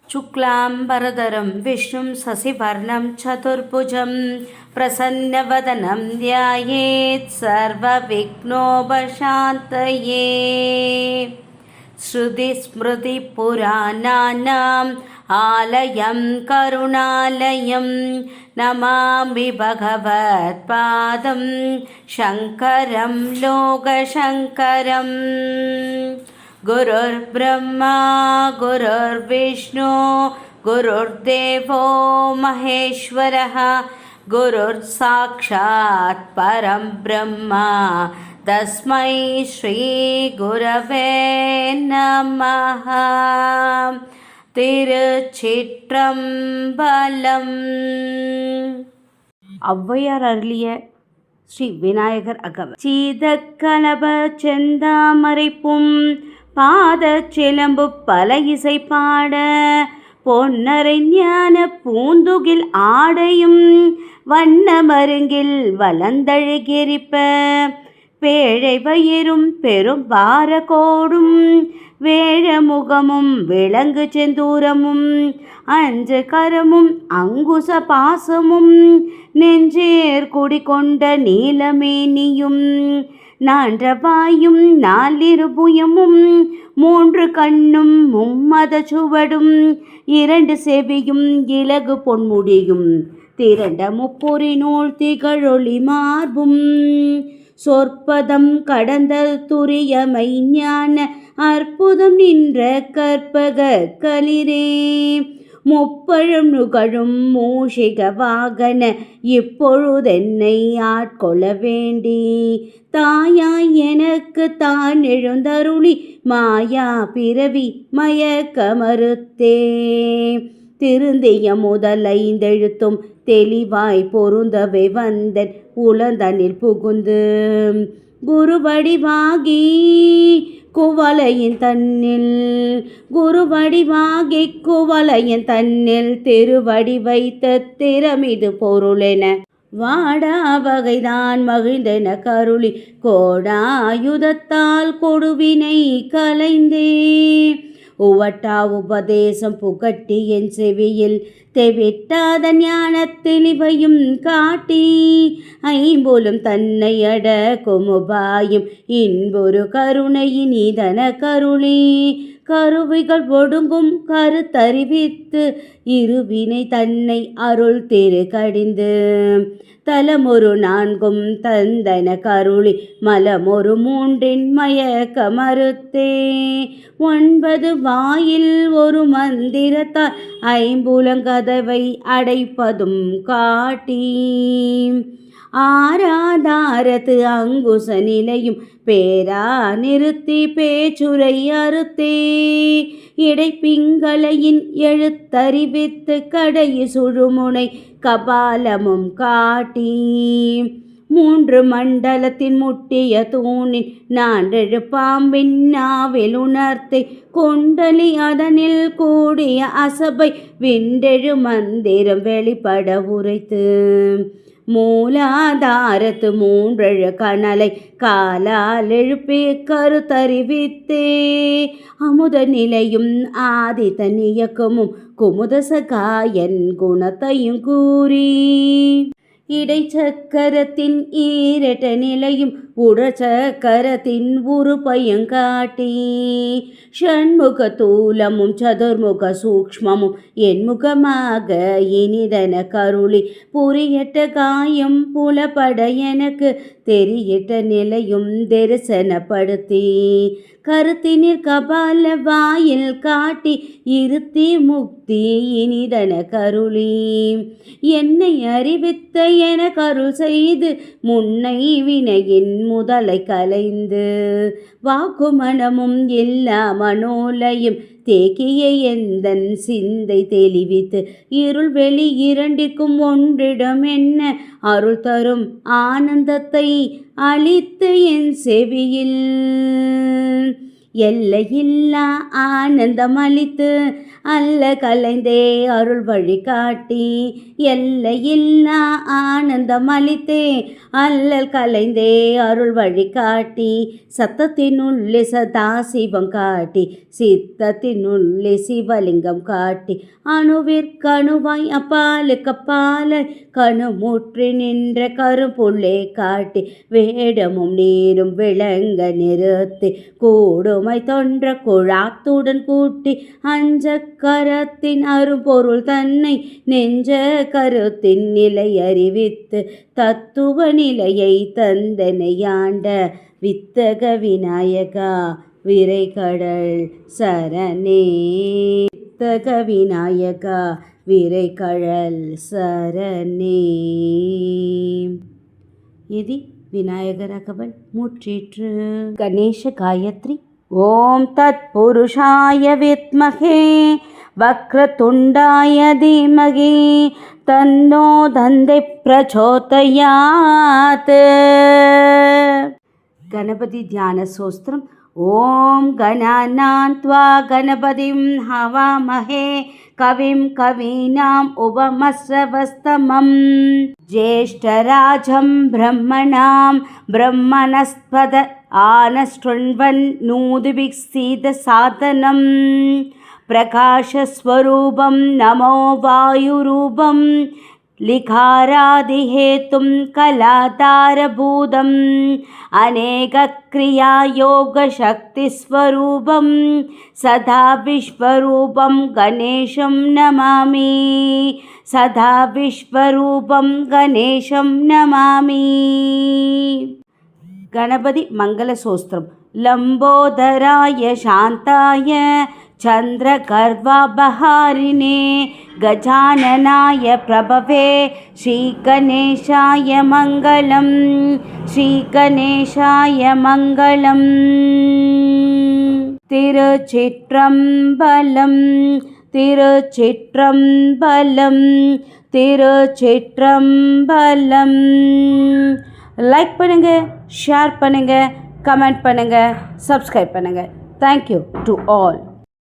शुक्लाम्बरधरं विष्णुं शशिवर्णं चतुर्भुजं प्रसन्नवदनं ध्यायेत् सर्वविघ्नोपशान्तये। श्रुतिस्मृतिपुराणानाम् आलयं करुणालयं नमामि भगवत्पादं शङ्करं लोकशङ्करम्। गुरुर्ब्रह्मा गुरुर्विष्णु गुरुर्देवो महेश्वरः गुरुर्साक्षात् परं ब्रह्म तस्मै श्रीगुरवे नमः। திருச்சிற்றம்பலம். ஔவையார் அருளிய ஸ்ரீ விநாயகர் அகவல். சீதக்கலப செந்தாமரைப்பும் பாத சிலம்பு பல இசை பாட பொன்னரை ஞான பூந்துகில் ஆடையும் வண்ண மருங்கில் வளந்தழுகிரிப்ப பேழை வயிறும் பெரும் பார கோடும் வேழ முகமும் விலங்கு செந்தூரமும் அஞ்சு கரமும் அங்குச பாசமும் நெஞ்சேர் குடிகொண்ட நீலமேனியும் நான்றவாயும் நாலிருபுயமும் மூன்று கண்ணும் மும்மத சுவடும் இரண்டு செவியும் இலகு பொன்முடியும் திரண்ட முப்பொறி நூல் திகழொளி மார்பும் சொற்பதம் கடந்த துரியமை ஞான அற்புதம் நின்ற கற்பக களிரே முப்பழும் நுகழும் மூஷிக வாகன இப்பொழுதென்னை ஆட்கொள்ள வேண்டி தாயாய் எனக்கு தான் எழுந்தருளி மாயா பிறவி மயக்க மறுத்தே திருந்திய முதலைந்தெழுத்தும் தெளிவாய் பொருந்தவை வந்தன் உளந்தனில் புகுந்து குருவடிவாகி குவலையின் தன்னில் குருவடிவாகி குவலையின் தன்னில் திருவடி வைத்த திறமிது பொருளென வாடா வகைதான் மகிழ்ந்தென கருளி கோடாயுதத்தால் கொடுவினை கலைந்தே உவட்டா உபதேசம் புகட்டி என் செவியில் தெவிட்டாத ஞான தெளிவையும் காட்டி ஐம்பொலும் தன்னை அட குமுபாயும் இன்பொரு கருணையின் இதன கருளி கருவிகள் ஒடுங்கும் கருத்தறிவித்து இருவினை தன்னை அருள் திரு கடிந்து தலமொரு நான்கும் தந்தன கருளி மலமொரு மூன்றின் மயக்க மறுத்தே ஒன்பது வாயில் ஒரு மந்திரத்தால் ஐம்புலங்கதவை அடைப்பதும் காட்டி ஆராதாரத்து அங்குச நிலையும் பேரா நிறுத்தி பேச்சுரை அறுத்தே இடைப்பிங்களையின் எழுத்தறிவித்து கடை சுழுமுனை கபாலமும் காட்டி மூன்று மண்டலத்தின் முட்டிய தூணின் நான்றெழு பாம்பின் நாவில் உணர்த்தை கொண்டலி அதனில் கூடிய அசபை விண்டெழு மந்திரம் வெளிப்பட உரைத்து மூலாதாரத்து மூன்றெழு கனலை காலால் எழுப்பி கருத்தறிவித்தே அமுத நிலையும் ஆதித்தன் இயக்கமும் குமுதசகாயன் குணத்தையும் கூறி இடைச்சக்கரத்தின் ஈரட்ட நிலையும் உடச்சக்கரத்தின் உருப்பையும் காட்டி ஷண்முக தூலமும் சதுர்முக சூக்ஷ்மமும் என்முகமாக இனிதன கருளி புரியட்ட காயம் புலப்பட எனக்கு தெரியிட்ட நிலையும் தரிசனப்படுத்தி கருத்தினில் கபால வாயில் காட்டி இருத்தி முக்தி இனிதன கருளி என்னை அறிவித்த என கருள் செய்து முன்னை வினையின் முதலை கலைந்து வாக்கு மனமும் எல்லா மனோலயம் தேக்கிய எந்தன் சிந்தை தெளிவித்து இருள் வெளி இரண்டிற்கும் ஒன்றிடம் என்ன அருள் தரும் ஆனந்தத்தை அளித்து என் செவியில் எல்லையில்லா ஆனந்தம் அளித்து அல்ல கலைந்தே அருள் வழிகாட்டி எல்லையில்லா ஆனந்தம் அளித்தே அல்லல் கலைந்தே அருள் வழிகாட்டி சத்தத்தினுள்ளே சதா சிவம் காட்டி சித்தத்தினுள்ளே சிவலிங்கம் காட்டி அணுவிற்கணுவாய் அப்பாலுக்கப்பாலாய் கணுமுற்றி நின்ற கரும்புள்ளே காட்டி வேடமும் நீரும் விளங்க நிறுத்தி கூடுமை தொன்ற குழாத்துடன் கூட்டி அஞ்ச கரத்தின் அரும்பொருள் தன்னை நெஞ்ச கருத்தின் நிலை அறிவித்து தத்துவ நிலையை தந்தனையாண்ட வித்தக விநாயகா விரைகடல் சரணே வித்தக விநாயகா விரைகடல் சரணே. இது விநாயகரகவல் மூற்றேற்று. கணேஷ காயத்ரி. ஓம் தத் புருஷாய வித்மகே வக்ரதுண்டாய தீமகி தன்னோ தந்தை பிரச்சோதயாத். கணபதி தியான சோஸ்திரம். ஓம் கணானான் த்வா கணபதிம் ஹவாமஹே கவிம் கவீனாம் உபமஸ்ரவஸ்தமம் ஜேஷ்டராஜம் பிரம்மணாம் பிரம்மணஸ்பத ஆனஸ்ருண்வன் நூதிபிக் சீத சாதனம் பிரகாஷஸ்வரூபம் நமோ வாயுரூபம் லிகாராதிஹேத்தும் கலாதாரபூதம் அநேகக்ரியாயோகசக்திஸ்வரூபம் சதா விஸ்வரூபம் கணேசம் நமாமி சதா விஸ்வரூபம் கணேசம் நமாமி. கணபதி மங்கள சோஸ்திரம். லம்போதராய சாந்தாய சந்திரகர்வாபஹாரிணே கஜானனாய பிரபவே ஸ்ரீகணேசாய மங்களம் ஸ்ரீகணேசாய மங்களம். திருச்சிற்றம்பலம் திருச்சிற்றம்பலம் திருச்சிற்றம்பலம். லைக் பண்ணுங்க, ஷேர் பண்ணுங்க, கமெண்ட் பண்ணுங்க, சப்ஸ்கிரைப் பண்ணுங்க. Thank you to all.